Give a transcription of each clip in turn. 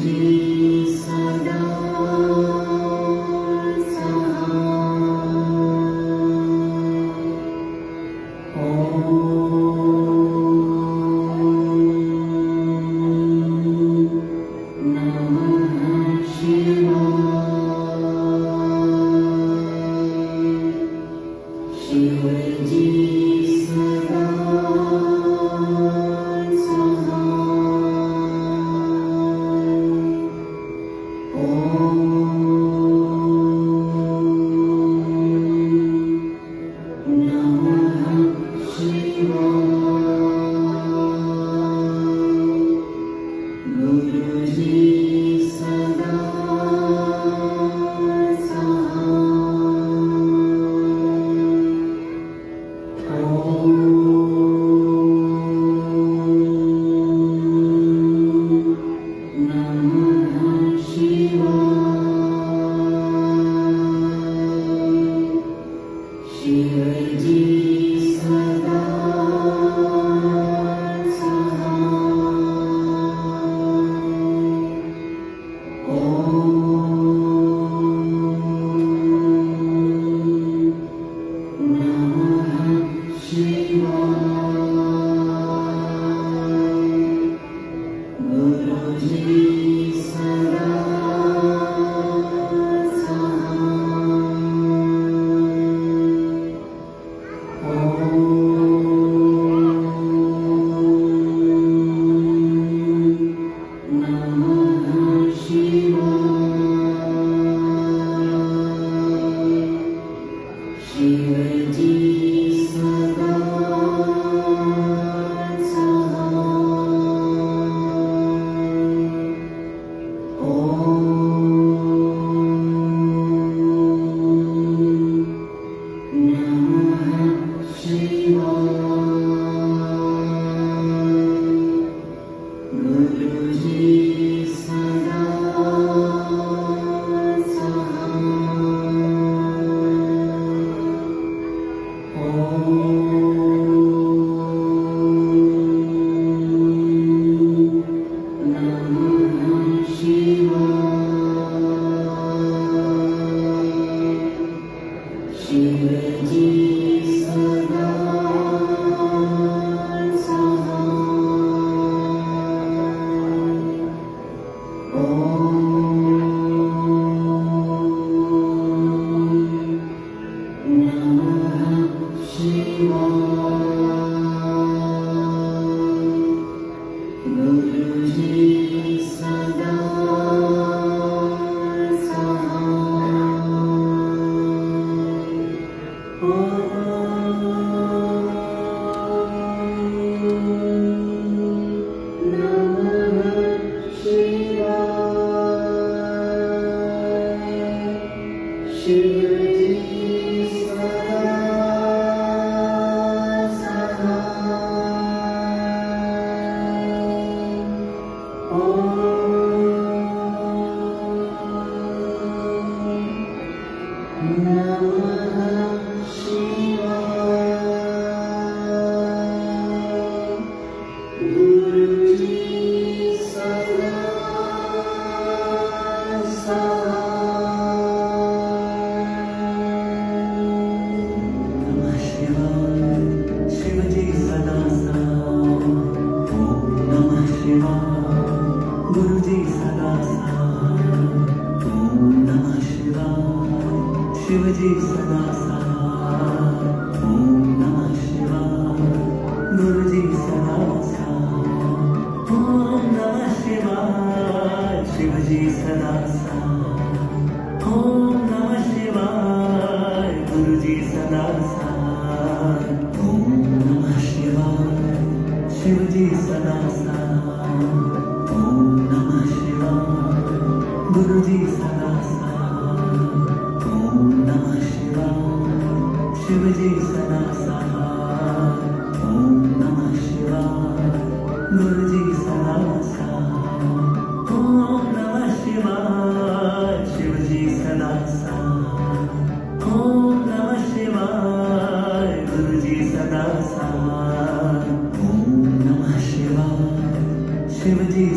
शिवजी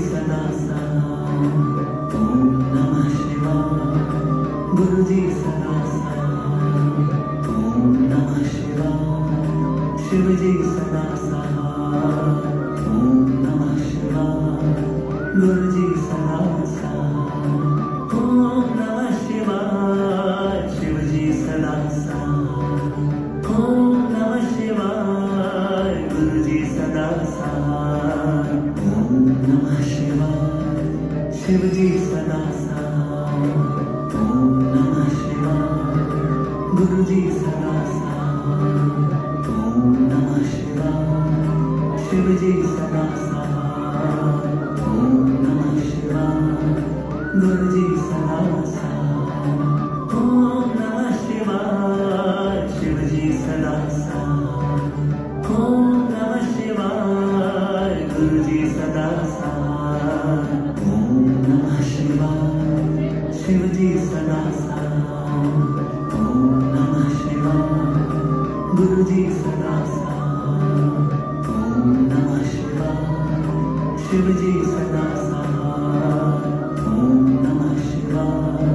सदा सा गुरु जी सदा साथ। ओम नमः शिवाय। शिव जी सदा साथ। ओम नमः शिवाय। गुरु जी सदा साथ। ओम नमः शिवाय। शिव जी सदा साथ। ओम नमः शिवाय। गुरु जी सदा साथ। ओम नमः शिवाय। शिव जी सदा साथ। ओम नमः शिवाय। गुरु जी सदा साथ। ओम नमः शिवाय। शिव जी सदा साथ। ओम नमः शिवाय। गुरु जी सदा साथ। ओम नमः शिवाय। शिव जी सदा साथ। ओम नमः शिवाय। गुरु जी सदा साथ। ओम नमः शिवाय। शिव जी सदा साथ। ओम नमः शिवाय। गुरु जी सदा साथ। ओम नमः शिवाय। शिव जी सदा साथ। ओम नमः शिवाय।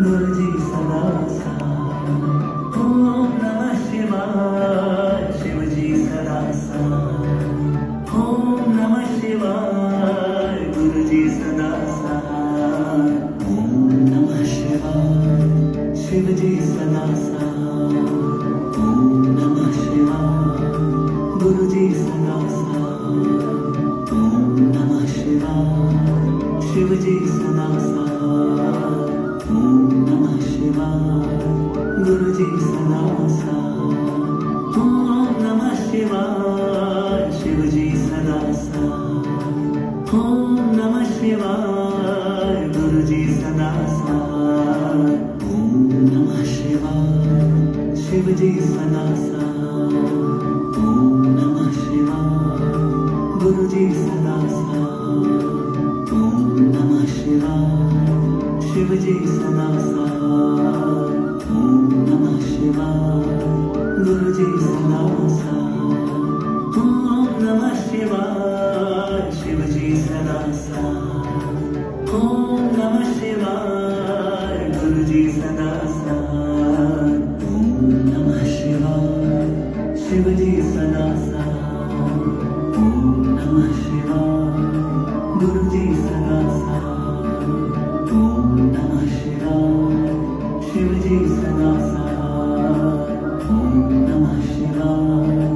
गुरु जी सदा साथ। ओम नमः शिवाय। शिव जी सदा साथ। ओम नमः शिवाय। गुरु जी सदा साथ। ओम नमः शिवाय। शिव जी सदा साथ। ओम नमः शिवाय। गुरु जी सदा साथ। ओम नमः शिवाय। शिव जी सदा साथ। ओम नमः शिवाय। गुरु जी सदा साथ। ओम नमः शिवाय। शिव जी सदा साथ। ओम नमः शिवाय। गुरु जी सदा साथ। ओम नमः शिवाय। शिव जी सदा साथ। ओम नमः शिवाय। गुरु जी सदा साथ। ओम नमः शिवाय। शिव जी सदा साथ। ओम नमः शिवाय। गुरु जी सदा साथ। ओम नमः शिवाय। शिव जी सदा साथ। ओम नमः शिवाय। गुरु जी सदा साथ। ओम नमः शिवाय। शिव जी सदा साथ। ओम नमः शिवाय। गुरु जी सदा साथ। ओम नमः शिवाय। शिव जी सदा साथ। ओम नमः शिवाय।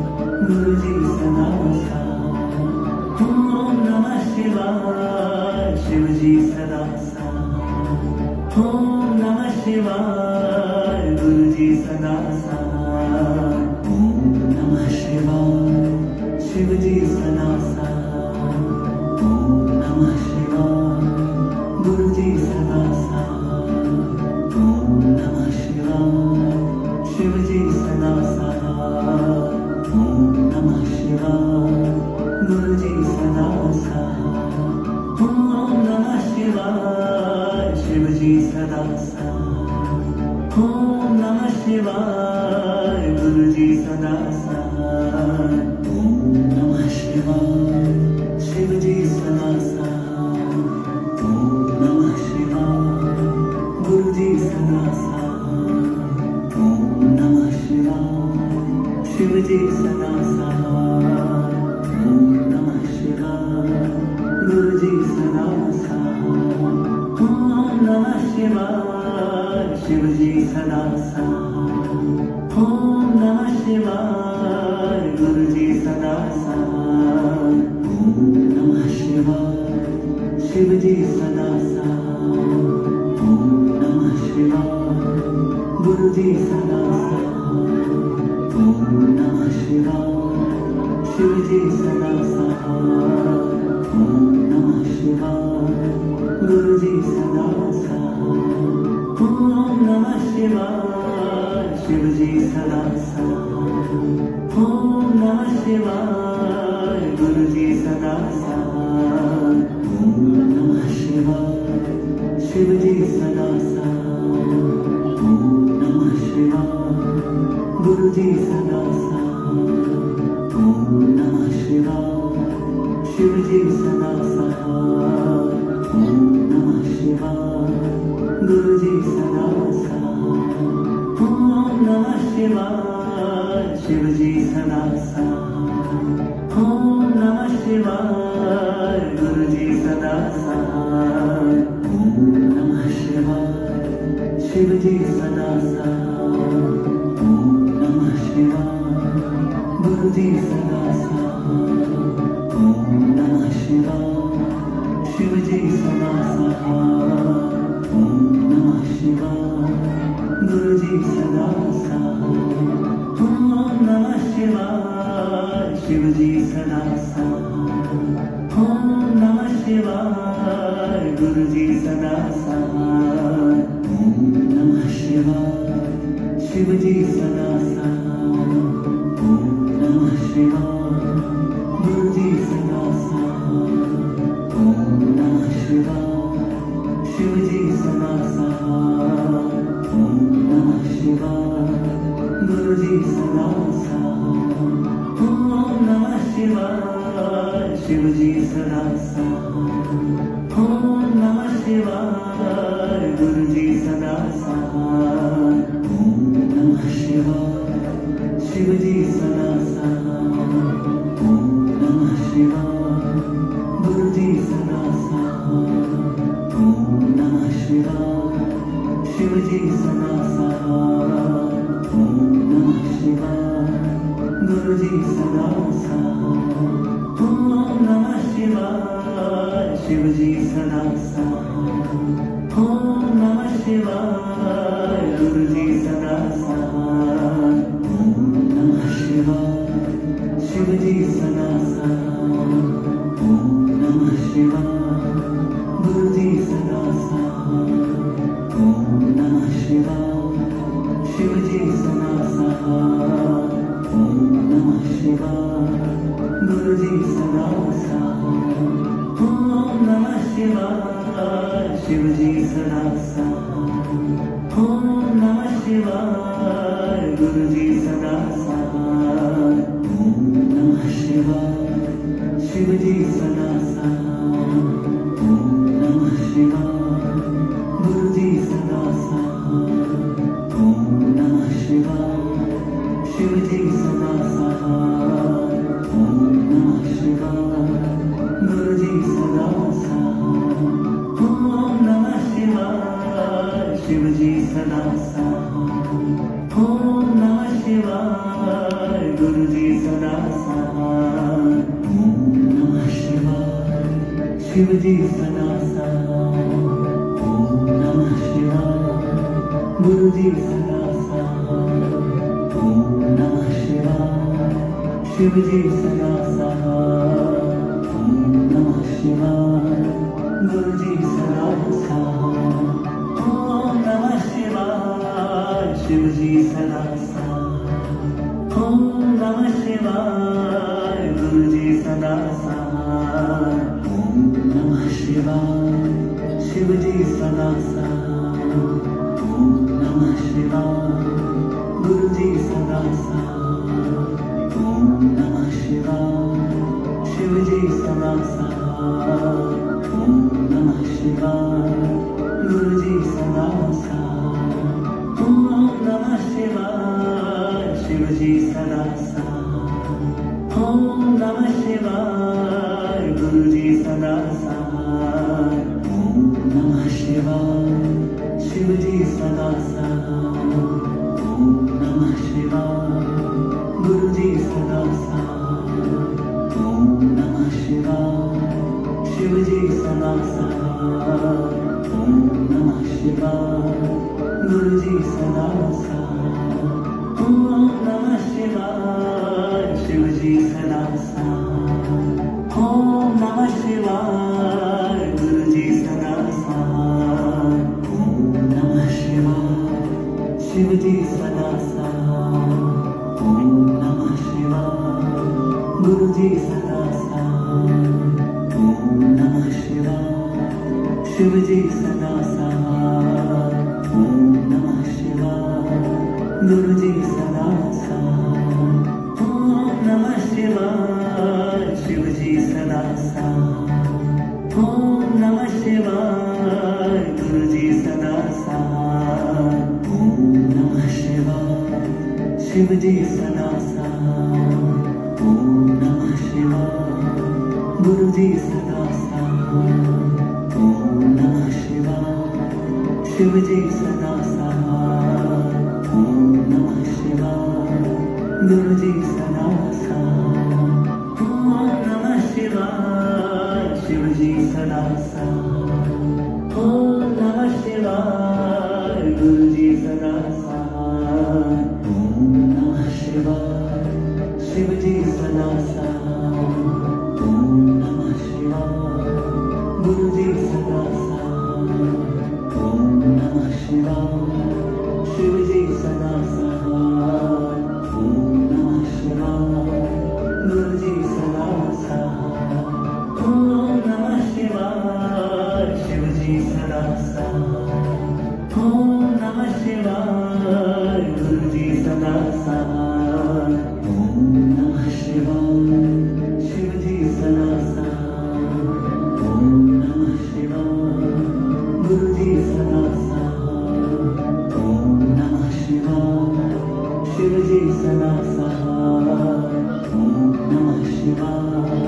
गुरु जी सदा साथ। ओम नमः शिवाय। शिव जी सदा साथ। ओम नमः शिवाय। गुरु जी सदा साथ। ओम नमः शिवाय। शिव जी सदा साथ। ओम नमः शिवाय। गुरु जी सदा साथ। ओम नमः शिवाय। शिव जी सदा साथ। ओम नमः शिवाय। गुरु जी सदा साथ। ओम नमः शिवाय। शिव जी सदा साथ। ओम नमः शिवाय। गुरु जी सदा साथ। ओम नमः शिवाय। शिव जी सदा साथ। ओम नमः शिवाय। गुरु जी सदा साथ। ओम नमः शिवाय। शिव जी सदा साथ। ओम नमः शिवाय। गुरु जी सदा साथ। ओम नमः शिवाय। शिव जी सदा साथ। ओम नमः शिवाय। गुरु जी सदा साथ। ओम नमः शिवाय। शिव जी सदा साथ। ओम नमः शिवाय। गुरु जी सदा साथ। ओम नमः शिवाय। शिव जी सदा साथ। ओम नमः शिवाय। गुरु जी सदा साथ। ओम नमः शिवाय। शिव जी सदा साथ। ओम नमः शिवाय। गुरु जी सदा साथ। ओम नमः शिवाय। शिव जी सदा साथ। ओम नमः शिवाय। गुरु जी सदा साथ। ओम नमः शिवाय। शिव जी सदा साथ। ओम नमः शिवाय। गुरु जी सदा साथ। शिवाय शिवजी सदा सहाय ओम नमः शिवाय गुरुजी सदा सहाय ओम नमः शिवाय शिवजी सदा सहाय ओम नमः शिवाय गुरुजी सदा सहाय ओम नमः शिवाय शिवजी सदा सहाय ओम नमः शिवाय गुरुजी सदा सहाय ओम नमः शिवाय शिवजी सदा सहाय ओम नमः शिवाय गुरुजी सदा सहाय ओम नमः शिवाय शिवजी सदा सहाय ओम नमः शिवाय गुरुजी सदा सहाय ओम नमः शिवाय शिवजी सदा सहाय ओम नमः शिवाय गुरुजी सदा सहाय ओम नमः शिवाय शिवजी सदा सहाय ओम नमः शिवाय गुरुजी सदा सहाय ओम नमः शिवाय शिवजी सदा सहाय ओम नमः शिवाय गुरुजी सदा सहाय ओम नमः शिवाय शिवजी सदा सहाय ओम नमः शिवाय गुरुजी सदा सहाय ओम नमः शिवाय शिवजी सदा सहाय ओम नमः शिवाय गुरुजी सदा सहाय ओम नमः शिवाय शिवजी सदा सहाय ओम नमः शिवाय गुरुजी सदा सहाय ओम नमः शिवाय शिवजी सदा सहाय ओम नमः शिवाय गुरुजी सदा सहाय ओम नमः शिवाय शिवजी सदा सहाय ओम नमः शिवाय गुरुजी सदा सहाय ओम नमः शिवाय शिवजी सदा सहाय ओम नमः शिवाय गुरुजी सदा सहाय ओम नमः शिवाय शिवजी सदा सहाय ओम नमः शिवाय गुरुजी सदा सहाय ओम नमः शिवाय शिवजी सदा सहाय ओम नमः शिवाय गुरुजी सदा सहाय ओम नमः शिवाय शिवजी सदा सहाय ओम नमः शिवाय गुरुजी सदा सहाय ओम नमः शिवाय शिवजी सदा सहाय ओम नमः शिवाय गुरुजी सदा सहाय ओम नमः शिवाय शिवजी सदा सहाय ओम नमः शिवाय गुरुजी सदा सहाय ओम नमः शिवाय शिवजी सदा सहाय ओम नमः शिवाय गुरुजी सदा सहाय ओम नमः शिवाय शिवजी सदा सहाय ओम नमः शिवाय गुरुजी सदा सहाय ओम नमः शिवाय शिवजी सदा सहाय ओम नमः शिवाय गुरुजी सदा सहाय ओम नमः शिवाय शिवजी सदा सहाय ओम नमः शिवाय गुरुजी सदा सहाय ओम नमः शिवाय शिवजी सदा सहाय ओम नमः शिवाय गुरुजी सदा सहाय ओम नमः शिवाय शिवजी सदा सहाय ओम नमः शिवाय गुरुजी सदा सहाय ओम नमः शिवाय शिवजी सदा सहाय ओम नमः शिवाय गुरुजी सदा सहाय ओम नमः शिवाय शिवजी सदा सहाय ओम नमः शिवाय गुरुजी सदा सहाय ओम नमः शिवाय शिवजी सदा सहाय ओम नमः शिवाय गुरुजी सदा सहाय ओम नमः शिवाय शिवजी सदा साथ, ओम नमः शिवाय। गुरुजी सदा साथ, ओम नमः शिवाय। शिवजी सदा साथ, ओम नमः शिवाय। गुरुजी सदा साथ, ओम नमः शिवाय। शिवजी सदा साथ, ओम नमः शिवाय। गुरुजी सदा साथ, ओम नमः शिवाय। शिवजी सदा साथ, ओम नमः शिवाय। गुरुजी सदा साथ, ओम नमः शिवाय। शिवजी सदा साथ, ओम नमः शिवाय। गुरुजी सदा साथ, ओम नमः शिवाय। शिवजी सदा साथ, ओम नमः शिवाय। गुरुजी सदा साथ, ओम नमः शिवाय। शिवजी सदा साथ, ओम नमः शिवाय। गुरुजी सदा साथ, ओम नमः शिवाय। शिवजी सदा साथ, ओम नमः शिवाय।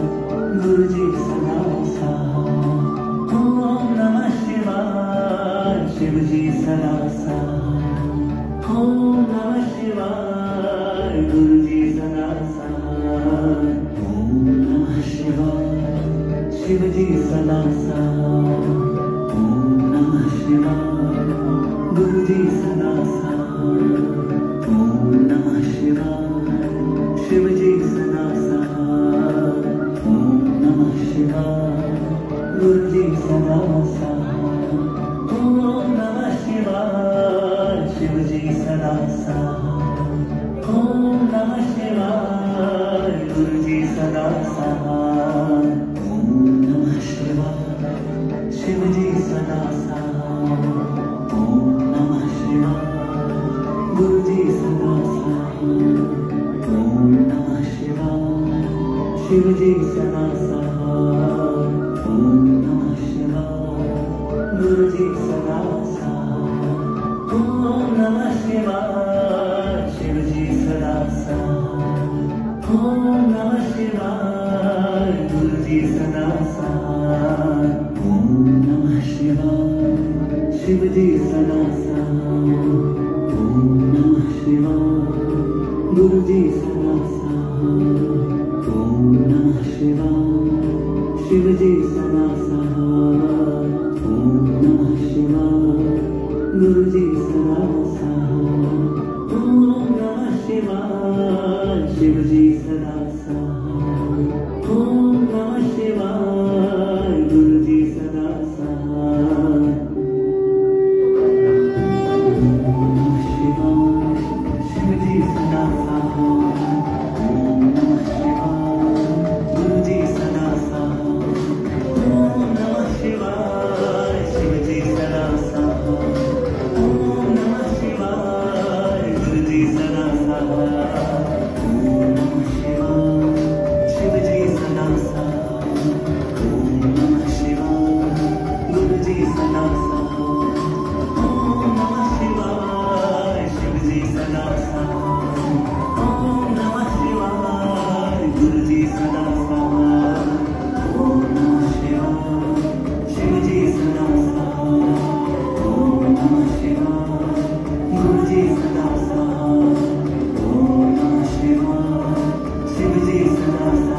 गुरुजी सदा साथ, ओम नमः शिवाय। शिवजी सदा साथ, ओम नमः शिवाय। गुरुजी सदा साथ, ओम नमः शिवाय। शिवजी सदा साथ, ओम नमः शिवाय। गुरुजी सदा साथ, ओम नमः शिवाय। शिवजी सदा साथ, ओम नमः शिवाय। गुरुजी सदा साथ, ओम नमः शिवाय। शिवजी सदा साथ, ओम नमः शिवाय। गुरुजी सदा साथ, ओम नमः शिवाय। शिवजी सदा साथ, ओम नमः शिवाय। गुरुजी सदा साथ, ओम नमः शिवाय। शिवजी सदा साथ, ओम नमः शिवाय। गुरुजी सदा साथ, ओम नमः शिवाय। शिवजी सदा साथ, ओम नमः शिवाय। गुरुजी सदा साथ, ओम नमः शिवाय। शिवजी सदा साथ, ओम नमः शिवाय। गुरुजी सदा साथ, ओम नमः शिवाय। शिवजी सदा साथ, ओम नमः शिवाय। गुरुजी सदा साथ, ओम नमः शिवाय। शिवजी सदा साथ, ओम नमः शिवाय। गुरुजी सदा साथ, ओम नमः शिवाय। शिवजी सदा साथ, ओम नमः शिवाय। गुरुजी सदा साथ, ओम नमः शिवाय। शिवजी सदा साथ, ओम नमः शिवाय। गुरुजी सदा साथ, ओम नमः शिवाय। शिवजी सदा साथ, ओम नमः शिवाय। गुरुजी सदा साथ, ओम नमः शिवाय। शिवजी सदा साथ, ओम नमः शिवाय। गुरुजी सदा साथ, ओम नमः शिवाय। शिवजी सदा साथ, ओम नमः शिवाय। गुरुजी सदा साथ, ओम नमः शिवाय। शिवजी सदा साथ।